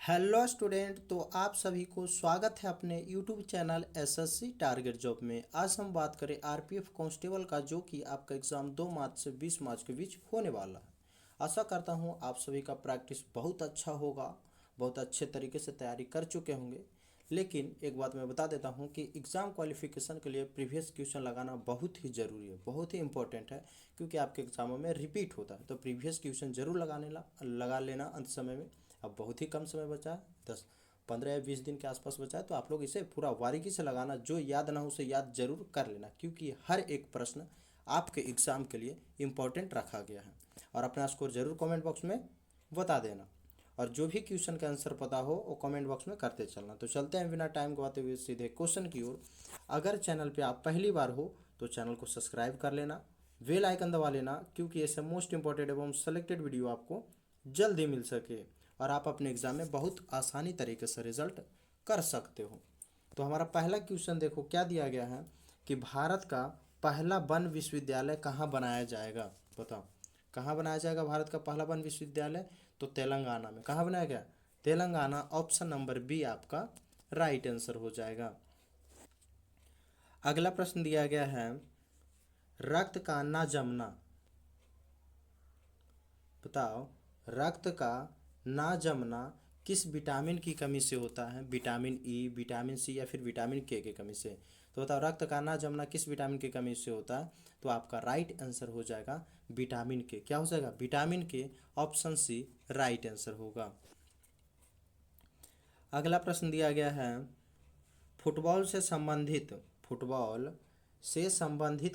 Hello student, तो आप सभी को स्वागत है अपने YouTube channel SSC target job में। आज हम बात करें आरपीएफ कांस्टेबल का, जो कि आपका एग्ज़ाम 2 मार्च से 20 मार्च के बीच होने वाला है। आशा करता हूं आप सभी का प्रैक्टिस बहुत अच्छा होगा, बहुत अच्छे तरीके से तैयारी कर चुके होंगे। लेकिन एक बात मैं बता देता हूं कि एग्ज़ाम क्वालिफिकेशन के लिए प्रीवियस क्वेश्चन लगाना बहुत ही ज़रूरी है, बहुत ही इंपॉर्टेंट है, क्योंकि आपके एग्ज़ामों में रिपीट होता है। तो प्रीवियस क्वेश्चन जरूर लगा लेना अंत समय में। अब बहुत ही कम समय बचा है, 10 15 या 20 दिन के आसपास बचा है, तो आप लोग इसे पूरा बारीकी से लगाना। जो याद ना हो उसे याद जरूर कर लेना, क्योंकि हर एक प्रश्न आपके एग्ज़ाम के लिए इम्पोर्टेंट रखा गया है। और अपना स्कोर जरूर कमेंट बॉक्स में बता देना, और जो भी क्वेश्चन का आंसर पता हो वो कमेंट बॉक्स में करते चलना। तो चलते हैं बिना टाइम गवाते हुए सीधे क्वेश्चन की ओर। अगर चैनल पे आप पहली बार हो तो चैनल को सब्सक्राइब कर लेना, बेल आइकन दबा लेना, क्योंकि ऐसे मोस्ट इंपॉर्टेंट एवं सेलेक्टेड वीडियो आपको जल्दी मिल सके और आप अपने एग्ज़ाम में बहुत आसानी तरीके से रिजल्ट कर सकते हो। तो हमारा पहला क्वेश्चन देखो क्या दिया गया है कि भारत का पहला वन विश्वविद्यालय कहाँ बनाया जाएगा। बताओ, कहाँ बनाया जाएगा भारत का पहला वन विश्वविद्यालय? तो तेलंगाना में। कहाँ बनाया गया? तेलंगाना। ऑप्शन नंबर बी आपका राइट आंसर हो जाएगा। अगला प्रश्न दिया गया है, रक्त का ना जमना। बताओ, रक्त का ना जमना किस विटामिन की कमी से होता है? विटामिन ई, विटामिन सी या फिर विटामिन के की कमी से? तो बताओ, रक्त का ना जमना किस विटामिन की कमी से होता है? तो आपका राइट आंसर हो जाएगा विटामिन के। क्या हो जाएगा? विटामिन के। ऑप्शन सी राइट आंसर होगा। अगला प्रश्न दिया गया है, फुटबॉल से संबंधित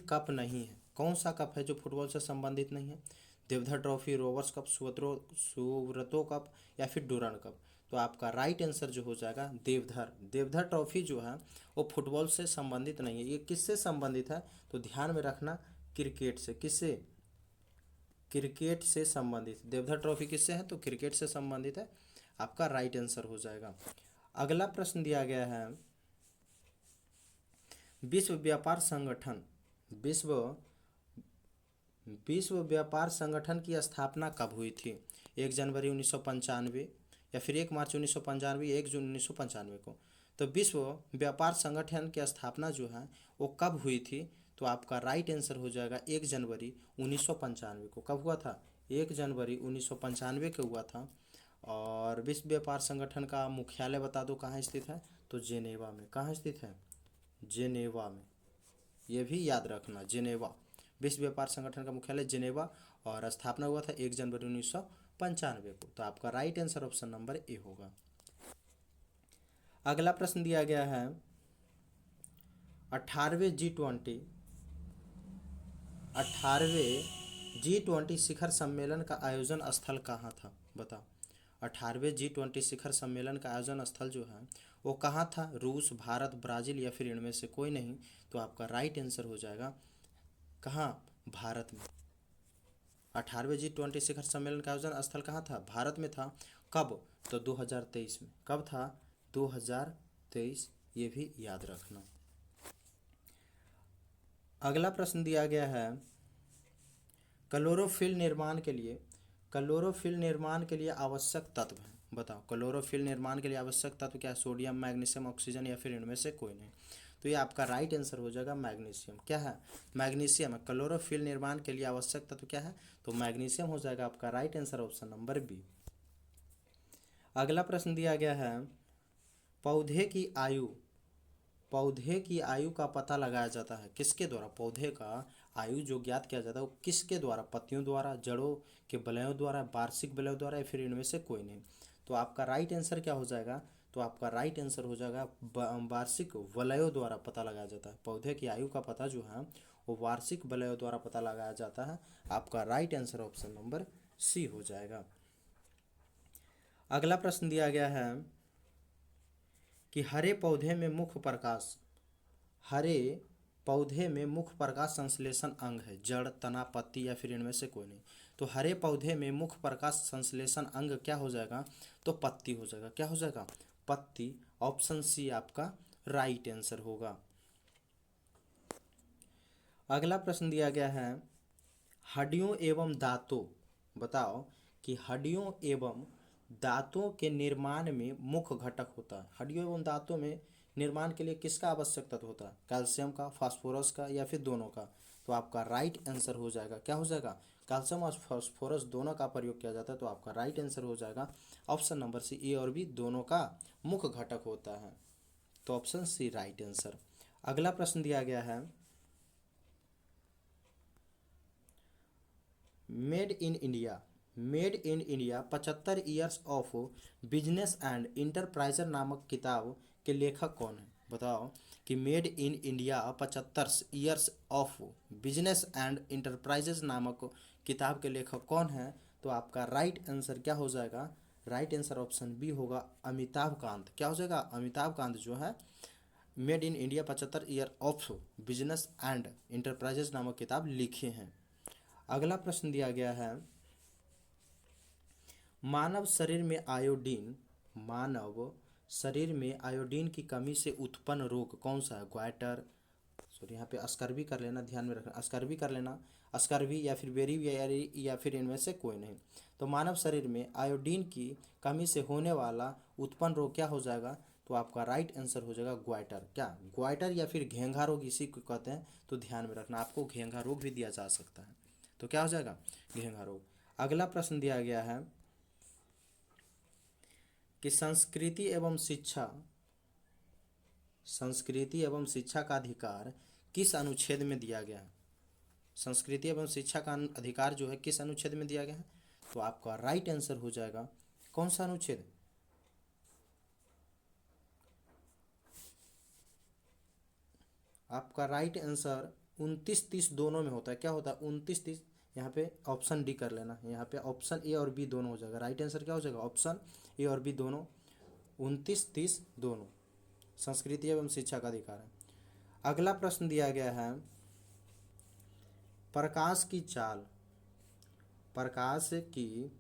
कप नहीं है। कौन सा कप है जो फुटबॉल से संबंधित नहीं है? Deodhar trophy, rovers cup, Subroto cup या फिर डूरंड कप? तो आपका राइट आंसर जो हो जाएगा देवधर ट्रॉफी जो है वो फुटबॉल से संबंधित नहीं है। ये किससे संबंधित है? तो ध्यान में रखना, क्रिकेट से। किससे? क्रिकेट से संबंधित। देवधर ट्रॉफी किससे है? तो क्रिकेट से संबंधित है। आपका राइट आंसर हो जाएगा। अगला प्रश्न दिया गया है, विश्व व्यापार संगठन विश्व विश्व व्यापार संगठन की स्थापना कब हुई थी? 1 जनवरी 1995 या फिर 1 मार्च 1995, 1 जून 1995 को? तो विश्व व्यापार संगठन की स्थापना जो है वो कब हुई थी? तो आपका राइट आंसर हो जाएगा 1 जनवरी 1995 को। कब हुआ था? 1 जनवरी 1995 को हुआ था। और विश्व व्यापार संगठन का मुख्यालय बता दो कहाँ स्थित है? तो जेनेवा में। कहाँ स्थित है? जेनेवा में। ये भी याद रखना, जेनेवा। विश्व व्यापार संगठन का मुख्यालय जेनेवा, और स्थापना हुआ था 1 जनवरी 1995 को। तो आपका right answer option number A होगा। अगला प्रश्न दिया गया है, 18वें G20 शिखर सम्मेलन का आयोजन स्थल कहाँ था? बताओ, 18वें G20 शिखर सम्मेलन का आयोजन स्थल जो है वो कहाँ था? रूस, भारत, ब्राज़ील या फिर इनमें से कोई नहीं? तो आपका राइट आंसर हो जाएगा कहाँ? भारत में। 18वें G20 शिखर सम्मेलन का आयोजन स्थल कहाँ था? भारत में था। कब? तो 2023 में। कब था? 2023। ये भी याद रखना। अगला प्रश्न दिया गया है, क्लोरोफिल निर्माण के लिए आवश्यक तत्व है। बताओ, क्लोरोफिल निर्माण के लिए आवश्यक तत्व क्या है? सोडियम, मैग्नीशियम, ऑक्सीजन या फिर इनमें से कोई नहीं? तो ये आपका राइट आंसर हो जाएगा मैग्नीशियम। क्या है? मैग्नीशियम है। क्लोरोफिल निर्माण के लिए आवश्यक तत्व क्या है? तो मैग्नीशियम हो जाएगा आपका right answer option number B. अगला प्रश्न दिया गया है, पौधे की आयु पौधे की आयु का पता लगाया जाता है किसके द्वारा? पौधे का आयु जो ज्ञात किया जाता है वो किसके द्वारा? पत्तियों द्वारा, जड़ों के वलयों द्वारा, वार्षिक वलयों द्वारा या फिर इनमें से कोई नहीं? तो आपका राइट आंसर क्या हो जाएगा? तो आपका राइट आंसर हो जाएगा वार्षिक वलयों द्वारा पता लगाया जाता है। पौधे की आयु का पता जो है वो वार्षिक वलयों द्वारा पता लगाया जाता है। आपका right answer option number C हो जाएगा। अगला प्रश्न दिया गया है कि हरे पौधे में मुख्य प्रकाश संश्लेषण अंग है। जड़, तना, पत्ती या फिर इनमें से कोई नहीं? तो हरे पौधे में मुख्य प्रकाश संश्लेषण अंग क्या हो जाएगा? तो पत्ती हो जाएगा। क्या हो जाएगा? पत्ती। ऑप्शन सी आपका राइट आंसर होगा। अगला प्रश्न दिया गया है, हड्डियों एवं दांतों। बताओ कि हड्डियों एवं दांतों के निर्माण में मुख्य घटक होता है। हड्डियों एवं दांतों में निर्माण के लिए किसका आवश्यक तत्व होता है? कैल्शियम का, फास्फोरस का, या फिर दोनों का? तो आपका राइट आंसर हो जाएगा, क्या हो जाएगा? कैल्शियम और फास्फोरस दोनों का प्रयोग किया जाता है। तो आपका राइट आंसर हो जाएगा ऑप्शन नंबर सी, ए और बी दोनों का मुख्य घटक होता है। तो ऑप्शन सी राइट आंसर। अगला प्रश्न दिया गया है, made in India, made in India 75 years of business and enterpriser नामक किताब के लेखक कौन है? बताओ कि made in India 75 years of business and enterprises नामक किताब के लेखक कौन है? तो आपका राइट आंसर क्या हो जाएगा? राइट आंसर ऑप्शन बी होगा, अमिताभ कांत। क्या हो जाएगा? अमिताभ कांत जो है made in India 75 year of business and enterprises नामक किताब लिखे हैं। अगला प्रश्न दिया गया है, मानव शरीर में आयोडीन, मानव शरीर में आयोडीन की कमी से उत्पन्न रोग कौन सा है? ग्वाइटर, सॉरी यहाँ पे अस्कर्वी कर लेना, ध्यान में रखना, अस्कर्वी कर लेना, अस्कर्वी या फिर बेरीबेरी या फिर इनमें से कोई नहीं। तो मानव शरीर में आयोडीन की कमी से होने वाला उत्पन्न रोग क्या हो जाएगा? तो आपका राइट आंसर हो जाएगा ग्वाइटर। क्या? ग्वाइटर या फिर घेंघा रोग इसी को कहते हैं। तो ध्यान में रखना, आपको घेंघा रोग भी दिया जा सकता है। तो क्या हो जाएगा? घेंघा रोग। अगला प्रश्न दिया गया है कि संस्कृति एवं शिक्षा, संस्कृति एवं शिक्षा का अधिकार किस अनुच्छेद में दिया गया है? संस्कृति एवं शिक्षा का अधिकार जो है किस अनुच्छेद में दिया गया है? तो आपका राइट आंसर हो जाएगा कौन सा अनुच्छेद? आपका राइट आंसर 29-30 दोनों में होता है। क्या होता है? 29-30। यहाँ पे ऑप्शन डी कर लेना, यहाँ पे ऑप्शन ए और बी दोनों हो जाएगा। राइट आंसर क्या हो जाएगा? ऑप्शन ए और बी दोनों, 29-30 दोनों संस्कृति एवं शिक्षा का अधिकार है। अगला प्रश्न दिया गया है, प्रकाश की चाल, प्रकाश की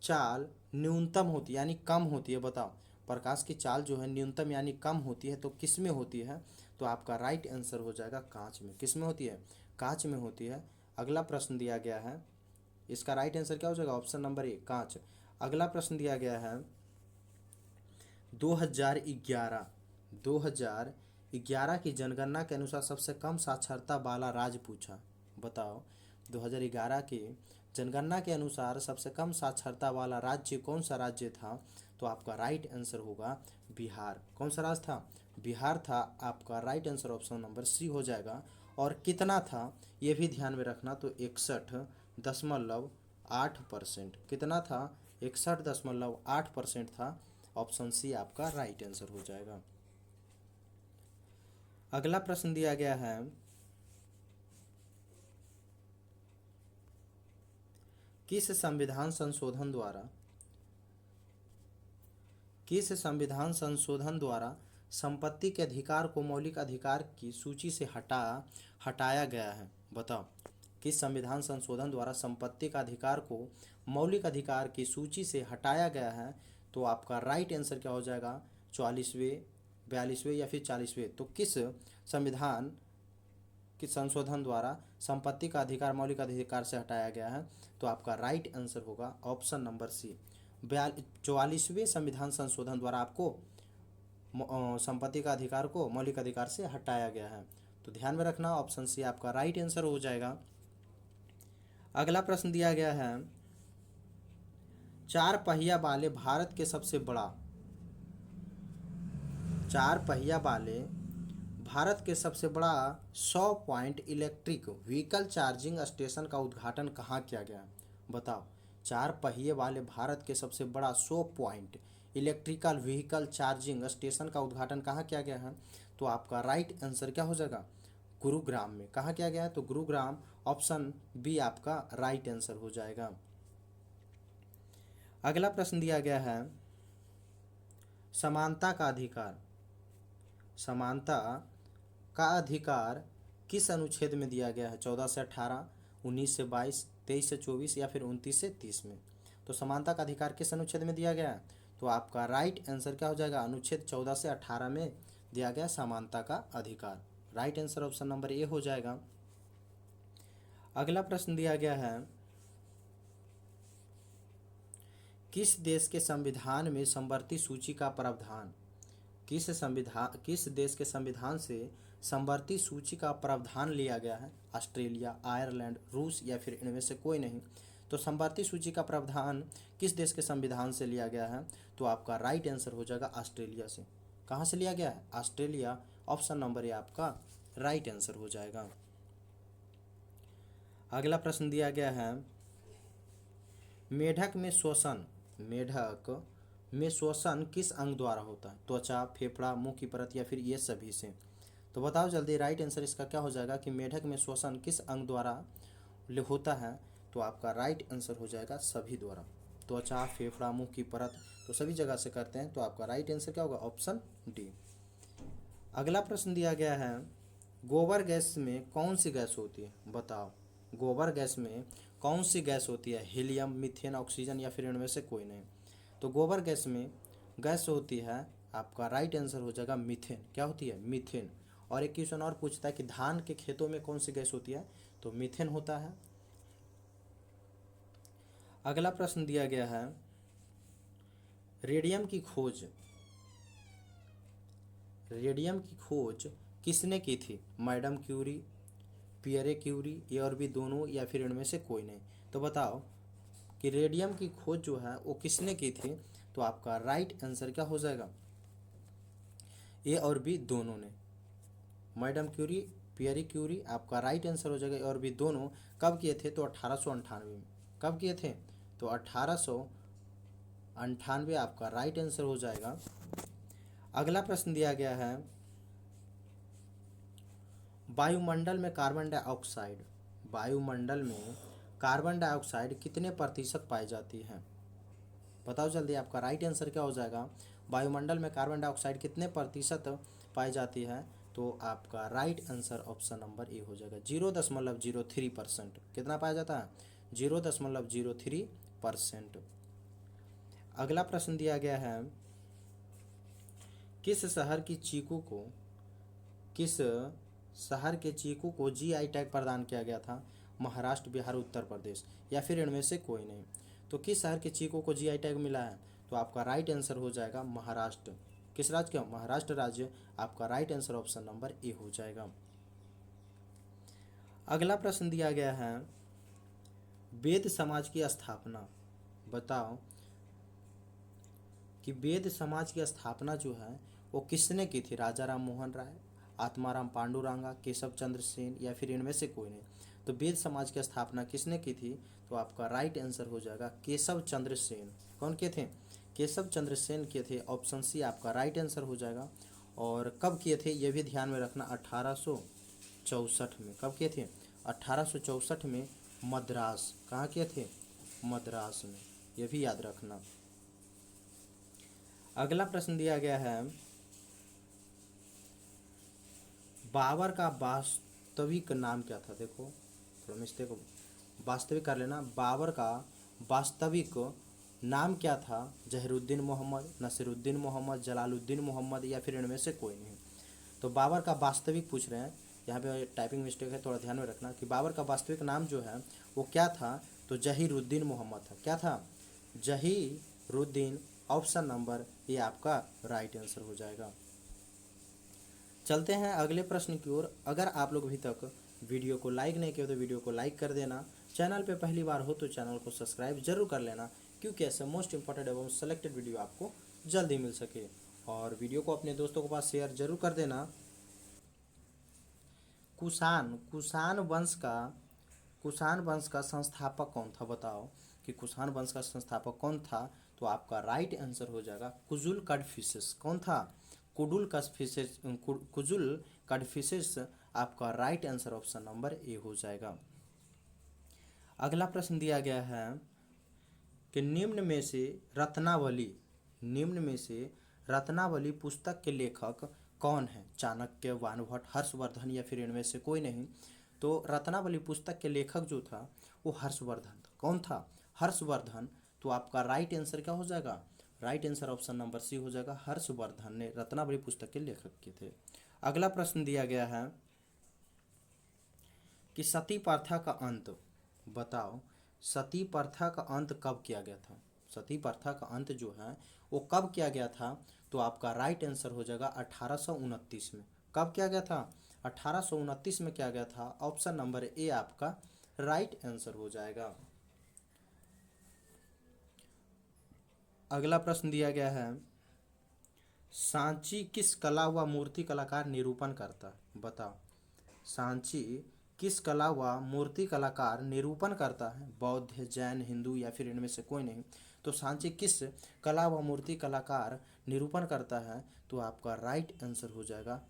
चाल न्यूनतम होती है यानी कम होती है। बताओ, प्रकाश की चाल जो है न्यूनतम यानी कम होती है तो किस में होती है? तो आपका राइट आंसर हो जाएगा कांच में। किस में होती है? कांच में होती है। अगला प्रश्न दिया गया है, इसका राइट आंसर क्या हो जाएगा? ऑप्शन नंबर ए, कांच। अगला प्रश्न दिया गया है, 2011 2011 की जनगणना के अनुसार सबसे कम साक्षरता वाला राज्य पूछा। बताओ, 2011 की जनगणना के अनुसार सबसे कम साक्षरता वाला राज्य कौन सा राज्य था? तो आपका राइट आंसर होगा बिहार। कौन सा राज्य था? बिहार था। आपका right answer option number C हो जाएगा। और कितना था ये भी ध्यान में रखना, तो 61.8%। कितना था? 61.8% था। ऑप्शन सी आपका राइट आंसर हो जाएगा। अगला प्रश्न दिया गया है, किस संविधान संशोधन द्वारा, किस संविधान संशोधन द्वारा संपत्ति के अधिकार को मौलिक अधिकार की सूची से हटाया गया है? बताओ, किस संविधान संशोधन द्वारा संपत्ति का अधिकार को मौलिक अधिकार की सूची से हटाया गया है? तो आपका राइट आंसर क्या हो जाएगा? 44वें, 42वें या फिर 40वें? तो किस संविधान के संशोधन द्वारा संपत्ति का अधिकार मौलिक अधिकार से हटाया गया है? तो आपका राइट आंसर होगा ऑप्शन नंबर सी, 44वें संविधान संशोधन द्वारा आपको संपत्ति का अधिकार को मौलिक अधिकार से हटाया गया है। तो ध्यान में रखना, ऑप्शन सी आपका राइट आंसर हो जाएगा। अगला प्रश्न दिया गया है, चार पहिया वाले भारत के सबसे बड़ा, चार पहिया वाले भारत के सबसे बड़ा 100 point electric vehicle charging station का उद्घाटन कहाँ किया गया? बताओ, चार पहिए वाले भारत के सबसे बड़ा 100 point electrical vehicle charging station का उद्घाटन कहाँ किया गया है? तो आपका राइट आंसर क्या हो जाएगा? गुरुग्राम में। कहाँ किया गया है? तो गुरुग्राम। ऑप्शन बी आपका राइट आंसर हो जाएगा। अगला प्रश्न दिया गया है, समानता का अधिकार, समानता का अधिकार किस अनुच्छेद में दिया गया है? 14 से 18, 19 से 22, 23 से 24 या फिर 29 से 30 में? तो समानता का अधिकार किस अनुच्छेद में दिया गया है? तो आपका राइट आंसर क्या हो जाएगा? अनुच्छेद 14 से 18 में दिया गया समानता का अधिकार। Right answer option number A हो जाएगा। अगला प्रश्न दिया गया है, किस देश के संविधान में समवर्ती सूची का प्रावधान, किस देश के संविधान से समवर्ती सूची का प्रावधान लिया गया है? ऑस्ट्रेलिया, आयरलैंड, रूस या फिर इनमें से कोई नहीं। तो समवर्ती सूची का प्रावधान किस देश के संविधान से लिया गया है? तो आपका राइट आंसर हो जाएगा ऑस्ट्रेलिया से। कहाँ से लिया गया है? ऑस्ट्रेलिया। ऑप्शन नंबर ए आपका राइट आंसर हो जाएगा। अगला प्रश्न दिया गया है, मेढक में श्वसन किस अंग द्वारा होता है? त्वचा, फेफड़ा, मुंह की परत या फिर ये सभी से? तो बताओ जल्दी, राइट आंसर इसका क्या हो जाएगा कि मेढक में श्वसन किस अंग द्वारा होता है? तो आपका राइट आंसर हो जाएगा सभी द्वारा। त्वचा, फेफड़ा, मुंह की परत, तो सभी जगह से करते हैं। तो आपका राइट आंसर क्या होगा? Option D. अगला प्रश्न दिया गया है, गोबर गैस में कौन सी गैस होती है? बताओ, गोबर गैस में कौन सी गैस होती है? हीलियम, मीथेन, ऑक्सीजन या फिर इनमें से कोई नहीं। तो गोबर गैस में गैस होती है, आपका राइट आंसर हो जाएगा मीथेन। क्या होती है? मीथेन। और एक क्वेश्चन और पूछता है कि धान के खेतों में कौन सी गैस होती है? तो मीथेन होता है। अगला प्रश्न दिया गया है, रेडियम की खोज किसने की थी? मैडम क्यूरी, पियरे क्यूरी, ये और भी दोनों या फिर इनमें से कोई नहीं। तो बताओ कि रेडियम की खोज जो है वो किसने की थी? तो आपका राइट आंसर क्या हो जाएगा? ए और बी दोनों ने। मैडम क्यूरी, पियरे क्यूरी, आपका राइट आंसर हो जाएगा। ए और बी दोनों कब किए थे? तो 1898 में। कब किए थे? तो 1898 आपका राइट आंसर हो जाएगा। अगला प्रश्न दिया गया है, वायुमंडल में कार्बन डाइऑक्साइड कितने प्रतिशत पाई जाती है? बताओ जल्दी, आपका राइट आंसर क्या हो जाएगा? वायुमंडल में कार्बन डाइऑक्साइड कितने प्रतिशत पाई जाती है? तो आपका right answer option number A हो जाएगा 0.03%। कितना पाया जाता है? 0.03%। अगला प्रश्न दिया गया है, किस शहर के चीकू को जीआई टैग प्रदान किया गया था? महाराष्ट्र, बिहार, उत्तर प्रदेश या फिर इनमें से कोई नहीं। तो किस शहर के चीकू को जीआई टैग मिला है? तो आपका राइट आंसर हो जाएगा महाराष्ट्र। किस राज्य का? महाराष्ट्र राज्य। आपका right answer option number A हो जाएगा। अगला प्रश्न दिया गया है, वेद समाज की स्थापना। बताओ कि वेद समाज की स्थापना जो है वो किसने की थी? राजा राम मोहन राय, आत्माराम पांडुरंगा, केशव चंद्र सेन या फिर इनमें से कोई नहीं। तो वेद समाज की स्थापना किसने की थी? तो आपका राइट आंसर हो जाएगा केशव चंद्र सेन। कौन किए थे? केशव चंद्र सेन किए थे। ऑप्शन सी आपका राइट आंसर हो जाएगा। और कब किए थे ये भी ध्यान में रखना, 1864 में। कब किए थे? 1864 में मद्रास। कहाँ किए थे? मद्रास में। ये भी याद रखना। अगला प्रश्न दिया गया है, बाबर का वास्तविक नाम क्या था? देखो थोड़ा मिस्टेक हो, वास्तविक कर लेना। बाबर का वास्तविक नाम क्या था? जहीरुद्दीन मोहम्मद, नसीरुद्दीन मोहम्मद, जलालुद्दीन मोहम्मद या फिर इनमें से कोई नहीं। तो बाबर का वास्तविक पूछ रहे हैं, यहाँ पे टाइपिंग मिस्टेक है, थोड़ा ध्यान में रखना कि बाबर का वास्तविक नाम जो है वो क्या था? तो जहीरुद्दीन मोहम्मद था। क्या था? जहीरुद्दीन। ऑप्शन नंबर ये आपका राइट आंसर हो जाएगा। चलते हैं अगले प्रश्न की ओर। अगर आप लोग अभी तक वीडियो को लाइक नहीं किया तो वीडियो को लाइक कर देना। चैनल पे पहली बार हो तो चैनल को सब्सक्राइब जरूर कर लेना, क्योंकि ऐसे मोस्ट इंपॉर्टेंट एवं सेलेक्टेड वीडियो आपको जल्दी मिल सके। और वीडियो को अपने दोस्तों के पास शेयर जरूर कर देना। कुषाण वंश का संस्थापक कौन था? बताओ कि कुषाण वंश का संस्थापक कौन था? तो आपका राइट आंसर हो जाएगा कुजुल कड़फिसेस। कौन था? कुजुल कड़फिसेस। आपका right answer option number A हो जाएगा। अगला प्रश्न दिया गया है कि निम्न में से रत्नावली पुस्तक के लेखक कौन है? चाणक्य, वानभट्ट, हर्षवर्धन या फिर इनमें से कोई नहीं। तो रत्नावली पुस्तक के लेखक जो था वो हर्षवर्धन था। कौन था? हर्षवर्धन। तो आपका राइट आंसर क्या हो जाएगा? Right answer option number C हो जाएगा। हर्षवर्धन ने रत्नावली पुस्तक के लेखक के थे। अगला प्रश्न दिया गया है कि सती प्रथा का अंत। बताओ सती प्रथा का अंत कब किया गया था? सती प्रथा का अंत जो है वो कब किया गया था? तो आपका राइट आंसर हो जाएगा 1829 में। कब किया गया था? 1829 में किया गया था। ऑप्शन नंबर ए आपका राइट आंसर हो जाएगा। अगला प्रश्न दिया गया है, सांची किस कला व मूर्ति कलाकार निरूपण करता है? बताओ, सांची किस कला व मूर्ति कलाकार निरूपण करता है? बौद्ध, जैन, हिंदू या फिर इनमें से कोई नहीं। तो सांची किस कला व मूर्ति कलाकार निरूपण करता है? तो आपका राइट आंसर हो जाएगा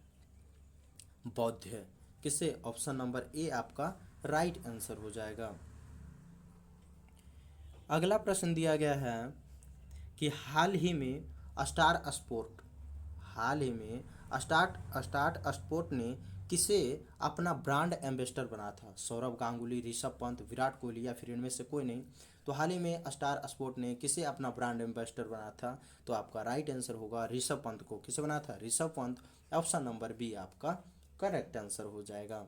बौद्ध। किससे? ऑप्शन नंबर ए आपका राइट आंसर हो जाएगा। अगला प्रश्न दिया गया है कि हाल ही में स्टार्ट स्पोर्ट ने किसे अपना ब्रांड एम्बेसडर बना था? सौरव गांगुली, ऋषभ पंत, विराट कोहली या फिर इनमें से कोई नहीं। तो हाल ही में स्टार स्पोर्ट ने किसे अपना ब्रांड एम्बेसडर बना था? तो आपका राइट आंसर होगा ऋषभ पंत को। किसे बना था? Rishabh Pant. Option number B आपका करेक्ट आंसर हो जाएगा।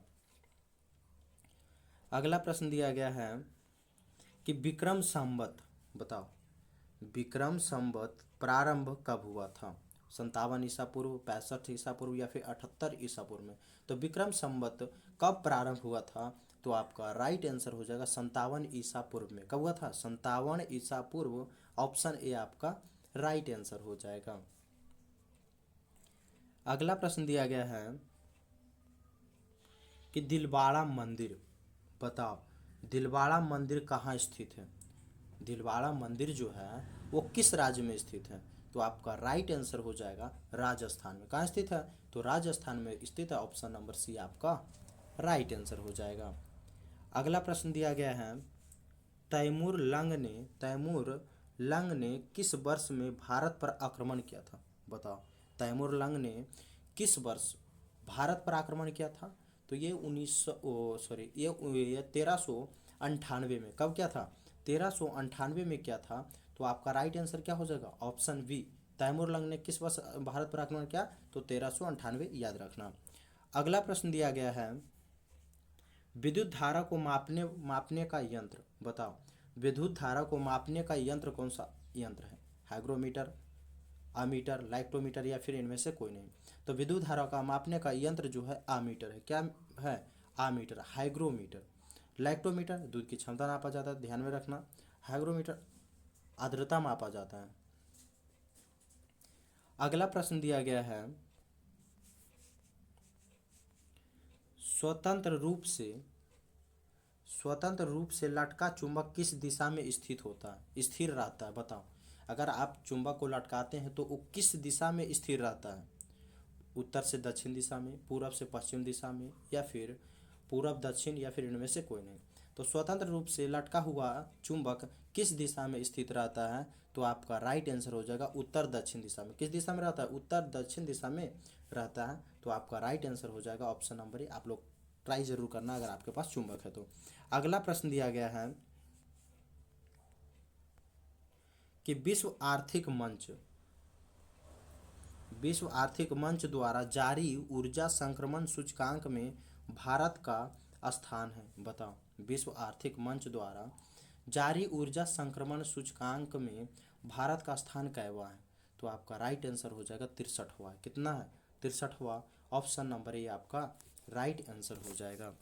अगला प्रश्न दिया गया है कि विक्रम संवत, बताओ, विक्रम संवत प्रारंभ कब हुआ था? 57 ईसा पूर्व, 65 ईसा पूर्व या फिर 78 ईसा पूर्व में। तो विक्रम संवत कब प्रारंभ हुआ था? तो आपका राइट आंसर हो जाएगा 57 ईसा पूर्व में। कब हुआ था? 57 ईसा पूर्व। ऑप्शन ए आपका राइट आंसर हो जाएगा। अगला प्रश्न दिया गया है कि दिलवाड़ा मंदिर, बताओ, दिलवाड़ा मंदिर कहाँ स्थित है? दिलवाड़ा मंदिर जो है वो किस राज्य में स्थित है? तो आपका राइट आंसर हो जाएगा राजस्थान में। कहाँ स्थित है? तो राजस्थान में स्थित है। ऑप्शन नंबर सी आपका राइट आंसर हो जाएगा। अगला प्रश्न दिया गया है, तैमूर लंग ने किस वर्ष में भारत पर आक्रमण किया था? बताओ, तैमूर लंग ने किस वर्ष भारत पर आक्रमण किया था? तो ये 1398 में। कब किया था? 1398 में किया था। तो आपका राइट आंसर क्या हो जाएगा? Option B. तैमूर लंग ने किस वर्ष भारत पर आक्रमण किया? तो 1398, याद रखना। अगला प्रश्न दिया गया है, विद्युत धारा को मापने का यंत्र, बताओ, विद्युत धारा को मापने का यंत्र कौन सा यंत्र है? हाइग्रोमीटर, आमीटर, लाइक्टोमीटर या फिर इनमें से कोई नहीं। तो विद्युत धारा का मापने का यंत्र जो है आमीटर है। क्या है? आमीटर। हाइग्रोमीटर, लाइक्टोमीटर दूध की क्षमता नापा जाता है, ध्यान में रखना। हाइग्रोमीटर आर्द्रता मापा जाता है। अगला प्रश्न दिया गया है, स्वतंत्र रूप से लटका चुंबक किस दिशा में स्थित होता है, स्थिर रहता है? बताओ, अगर आप चुंबक को लटकाते हैं तो वो किस दिशा में स्थिर रहता है? उत्तर से दक्षिण दिशा में, पूरब से पश्चिम दिशा में या फिर पूरब दक्षिण या फिर इनमें से कोई नहीं। तो स्वतंत्र रूप से लटका हुआ चुंबक किस दिशा में स्थित रहता है? तो आपका राइट आंसर हो जाएगा उत्तर दक्षिण दिशा में। किस दिशा में रहता है? उत्तर दक्षिण दिशा में रहता है। तो आपका राइट आंसर हो जाएगा ऑप्शन नंबर ए। आप लोग ट्राई जरूर करना अगर आपके पास चुंबक है तो। अगला प्रश्न दिया गया है कि विश्व आर्थिक मंच द्वारा जारी ऊर्जा संक्रमण सूचकांक में भारत का स्थान है। बताओ, विश्व आर्थिक मंच द्वारा जारी ऊर्जा संक्रमण सूचकांक में भारत का स्थान कैवा है? तो आपका राइट आंसर हो जाएगा 63वां। कितना है? 63वां। ऑप्शन नंबर ए आपका राइट आंसर हो जाएगा।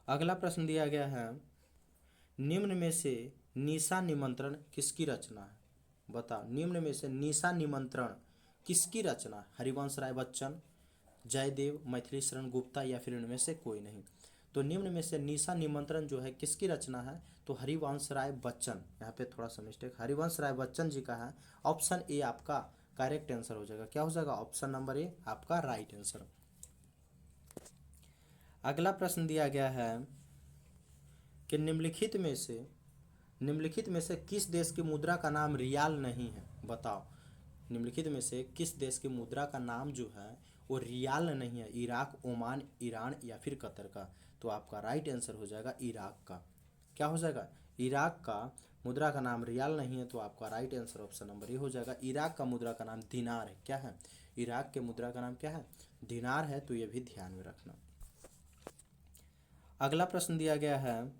अगला प्रश्न दिया गया है, निम्न में से निशा निमंत्रण किसकी रचना है? बताओ, निम्न में से निशा निमंत्रण किसकी रचना है? हरिवंश राय बच्चन, जयदेव, मैथिली शरण गुप्ता या फिर इनमें से कोई नहीं। तो निम्न में से निशा निमंत्रण जो है किसकी रचना है? तो हरिवंश राय बच्चन। यहाँ पे थोड़ा सा मिस्टेक, हरिवंश राय बच्चन जी का है। ऑप्शन ए आपका करेक्ट आंसर हो जाएगा। क्या हो जाएगा? ऑप्शन नंबर ए आपका राइट आंसर। अगला प्रश्न दिया गया है कि निम्नलिखित में से किस देश की मुद्रा का नाम रियाल नहीं है? बताओ, निम्नलिखित में से किस देश की मुद्रा का नाम जो है वो रियाल नहीं है? इराक, ओमान, ईरान या फिर कतर का? तो आपका राइट आंसर हो जाएगा इराक का। क्या हो जाएगा? इराक का मुद्रा का नाम रियाल नहीं है। तो आपका right answer option number A हो जाएगा। इराक का मुद्रा का नाम दिनार है। क्या है? इराक के मुद्रा का नाम क्या है? दिनार है। तो ये भी ध्यान में रखना। अगला प्रश्न दिया गया है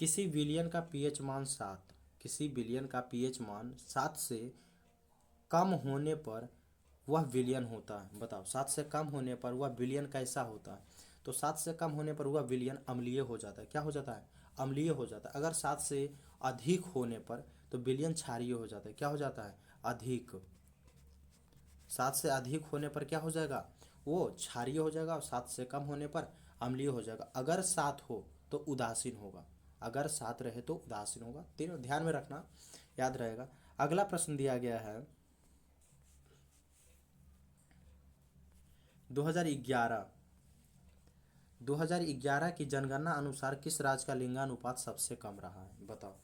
किसी विलियन का पीएच मान 7, किसी विलियन का पीएच मान 7 से कम होने पर वह विलियन होता है। बताओ, 7 से कम होने पर वह विलियन कैसा होता है? तो 7 से कम होने पर वह विलियन अम्लीय हो जाता है। क्या हो जाता है? अम्लीय हो जाता है। अगर 7 से अधिक होने पर तो विलियन क्षारीय हो जाता है। क्या हो जाता है? अधिक। 7 से अधिक होने पर क्या हो जाएगा? वो क्षारीय हो जाएगा, और 7 से कम होने पर अम्लीय हो जाएगा। अगर 7 हो तो उदासीन होगा, अगर 7 रहे तो उदासीन होगा। तीनों ध्यान में रखना, याद रहेगा। अगला प्रश्न दिया गया है 2011 की जनगणना अनुसार किस राज्य का लिंगानुपात सबसे कम रहा है? बताओ,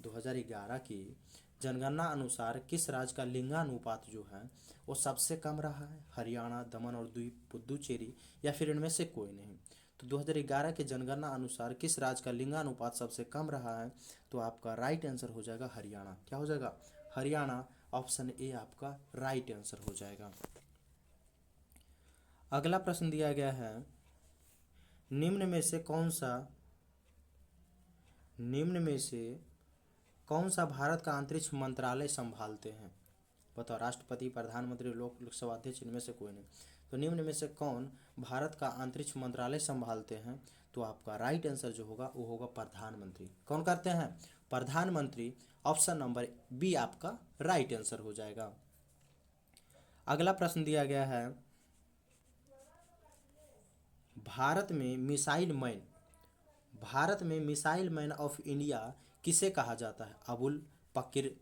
2011 की जनगणना अनुसार किस राज्य का लिंगानुपात जो है वो सबसे कम रहा है? हरियाणा, दमन और दीव, पुडुचेरी, या फिर इनमें से कोई नहीं? तो 2011 के जनगणना अनुसार किस राज्य का लिंगानुपात सबसे कम रहा है? तो आपका राइट आंसर हो जाएगा हरियाणा। क्या हो जाएगा? हरियाणा। ऑप्शन ए आपका राइट आंसर हो जाएगा। अगला प्रश्न दिया गया है निम्न में से कौन सा भारत का अंतरिक्ष मंत्रालय संभालते हैं? बताओ, राष्ट्रपति, प्रधानमंत्री, लोकसभा अध्यक्ष, इनमें से कोई नहीं। तो निम्न में से कौन भारत का अंतरिक्ष मंत्रालय संभालते हैं? तो आपका राइट आंसर जो होगा वो होगा प्रधानमंत्री। कौन करते हैं? प्रधानमंत्री। ऑप्शन नंबर बी आपका राइट आंसर हो जाएगा। अगला प्रश्न दिया गया है भारत में मिसाइल मैन ऑफ इंडिया किसे कहा जाता है? अबुल पकीर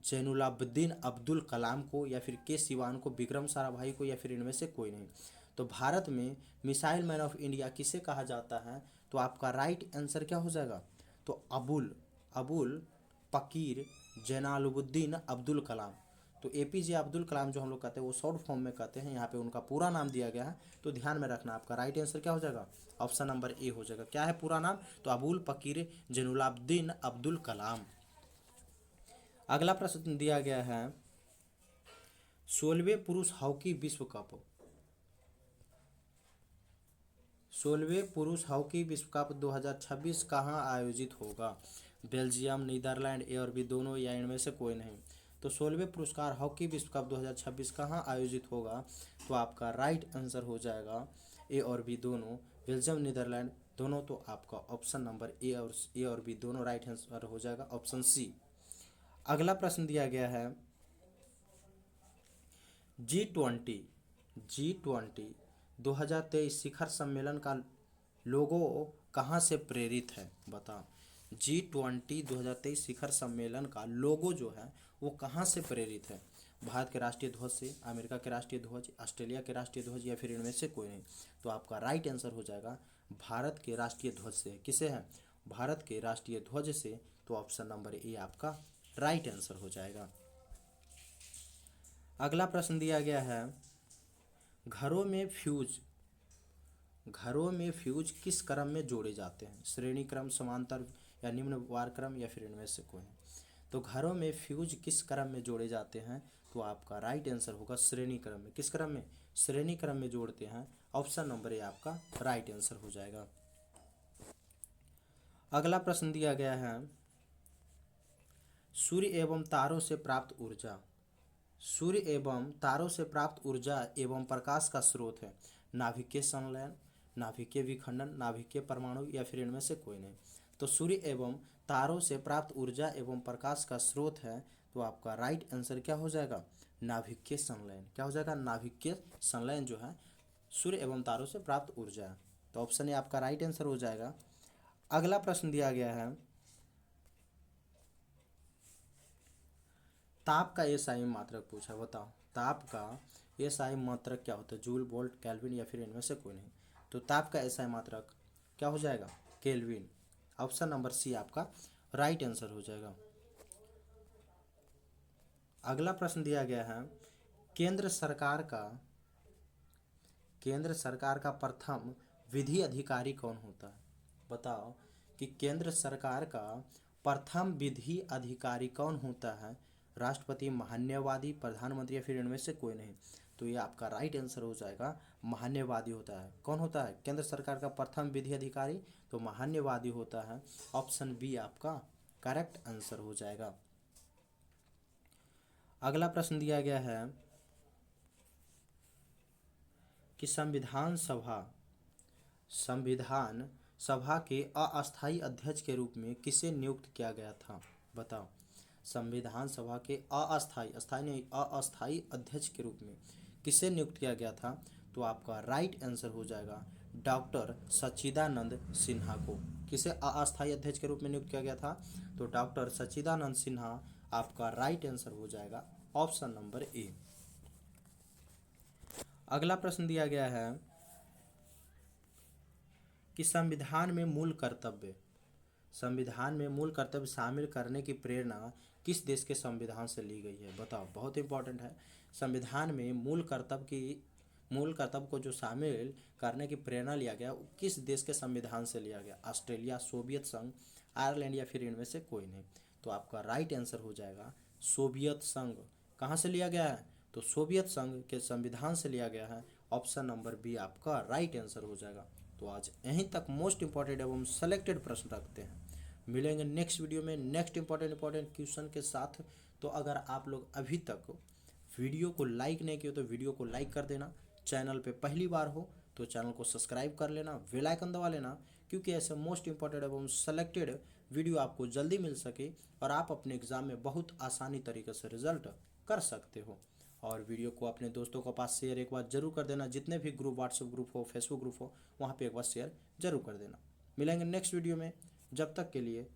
जैनुलाब्दीन अब्दुल कलाम को, या फिर के सिवान को, विक्रम साराभाई को, या फिर इनमें से कोई नहीं? तो भारत में मिसाइल मैन ऑफ इंडिया किसे कहा जाता है? तो आपका राइट आंसर क्या हो जाएगा? तो अबुल पकीर जैनुलाब्दीन अब्दुल कलाम। तो एपीजे अब्दुल कलाम जो हम लोग कहते हैं वो शॉर्ट फॉर्म में कहते हैं, यहाँ पे उनका पूरा नाम दिया गया है। तो ध्यान में रखना, आपका राइट आंसर क्या हो जाएगा? ऑप्शन नंबर ए हो जाएगा। क्या है पूरा नाम? तो अबुल पकीर जैनुलाब्दीन अब्दुल कलाम। अगला प्रश्न दिया गया है 16वें पुरुष हॉकी विश्व कप 2026 कहाँ आयोजित होगा? बेल्जियम, नीदरलैंड, ए और बी दोनों, या इनमें से कोई नहीं? तो 16वें पुरस्कार हॉकी विश्व कप 2026 कहाँ आयोजित होगा? तो आपका राइट आंसर हो जाएगा ए और बी दोनों, बेल्जियम, नीदरलैंड दोनों। तो आपका ऑप्शन नंबर ए और बी दोनों राइट आंसर हो जाएगा, ऑप्शन सी। अगला प्रश्न दिया गया है G20 2023 शिखर सम्मेलन का लोगो कहाँ से प्रेरित है? बताओ, G20 2023 शिखर सम्मेलन का लोगो जो है वो कहाँ से प्रेरित है? भारत के राष्ट्रीय ध्वज से, अमेरिका के राष्ट्रीय ध्वज, ऑस्ट्रेलिया के राष्ट्रीय ध्वज, या फिर इनमें से कोई नहीं? तो आपका राइट आंसर हो जाएगा भारत के राष्ट्रीय ध्वज से। किसे है? भारत के राष्ट्रीय ध्वज से। तो ऑप्शन नंबर ए आपका राइट आंसर हो जाएगा। अगला प्रश्न दिया गया है घरों में फ्यूज किस क्रम में जोड़े जाते हैं? श्रेणी क्रम, समांतर, या निम्न वार क्रम, या फिर इनमें से कोई नहीं? तो घरों में फ्यूज किस क्रम में जोड़े जाते हैं? तो आपका राइट आंसर होगा श्रेणी क्रम में। किस क्रम में? श्रेणी क्रम में जोड़ते हैं। ऑप्शन नंबर ए आपका राइट आंसर हो जाएगा। अगला प्रश्न दिया गया है सूर्य एवं तारों से प्राप्त ऊर्जा एवं प्रकाश का स्रोत है। नाभिकीय संलयन, नाभिकीय विखंडन, नाभिकीय परमाणु, या फिर इनमें से कोई नहीं? तो सूर्य एवं तारों से प्राप्त ऊर्जा एवं प्रकाश का स्रोत है। तो आपका राइट आंसर क्या हो जाएगा? नाभिकीय संलयन। क्या हो जाएगा? नाभिकीय संलयन जो है सूर्य एवं तारों से प्राप्त ऊर्जा है। तो ऑप्शन ए आपका राइट आंसर हो जाएगा। अगला प्रश्न दिया गया है ताप का एसआई मात्रक पूछा। बताओ, ताप का एसआई मात्रक क्या होता है? जूल, वोल्ट, केल्विन, या फिर इनमें से कोई नहीं? तो ताप का एसआई मात्रक क्या हो जाएगा? केल्विन। ऑप्शन नंबर सी आपका राइट आंसर हो जाएगा। अगला प्रश्न दिया गया है केंद्र सरकार का प्रथम विधि अधिकारी कौन होता है? बताओ कि केंद्र सरकार का प्रथम विधि अधिकारी कौन होता है? राष्ट्रपति, महान्यायवादी, प्रधानमंत्री, या फिर इनमें से कोई नहीं? तो ये आपका राइट आंसर हो जाएगा महान्यवादी होता है। कौन होता है? केंद्र सरकार का प्रथम विधि अधिकारी, तो महान्यवादी होता है। ऑप्शन बी आपका करेक्ट आंसर हो जाएगा। अगला प्रश्न दिया गया है कि संविधान सभा के अस्थायी अध्यक्ष के रूप में किसे नियुक्त किया गया था? बताओ। संविधान सभा के अस्थायी अध्यक्ष के रूप में किसे नियुक्त किया गया था? तो आपका राइट आंसर हो जाएगा डॉक्टर सच्चिदानंद सिन्हा को। किसे अस्थायी अध्यक्ष के रूप में नियुक्त किया गया था? तो डॉक्टर सच्चिदानंद सिन्हा आपका राइट आंसर हो जाएगा, ऑप्शन नंबर ए। अगला प्रश्न दिया गया है कि संविधान में मूल कर्तव्य शामिल करने की प्रेरणा किस देश के संविधान से ली गई है? बताओ, बहुत इंपॉर्टेंट है। संविधान में मूल कर्तव्य को जो शामिल करने की प्रेरणा लिया गया वो किस देश के संविधान से लिया गया? ऑस्ट्रेलिया, सोवियत संघ, आयरलैंड या फिर इनमें से कोई नहीं। तो आपका राइट आंसर हो जाएगा सोवियत संघ। कहाँ से लिया गया है? तो सोवियत संघ के संविधान से लिया गया है। ऑप्शन नंबर बी आपका राइट आंसर हो जाएगा। तो आज यहीं तक मोस्ट इंपॉर्टेंट एवं सेलेक्टेड प्रश्न रखते हैं। मिलेंगे नेक्स्ट वीडियो में नेक्स्ट इंपॉर्टेंट क्वेश्चन के साथ। तो अगर आप लोग अभी तक वीडियो को लाइक नहीं किए तो वीडियो को लाइक कर देना। चैनल पे पहली बार हो तो चैनल को सब्सक्राइब कर लेना, बेल आइकन दबा लेना, क्योंकि ऐसे मोस्ट इंपॉर्टेंट एवं सेलेक्टेड वीडियो आपको जल्दी मिल सके और आप अपने एग्जाम में बहुत आसानी तरीके से रिजल्ट कर सकते हो। और वीडियो को अपने दोस्तों के पास शेयर एक बार जरूर कर देना। जितने भी ग्रुप, व्हाट्सएप ग्रुप हो, फेसबुक ग्रुप हो, वहाँ पे एक बार शेयर जरूर कर देना। मिलेंगे नेक्स्ट वीडियो में, जब तक के लिए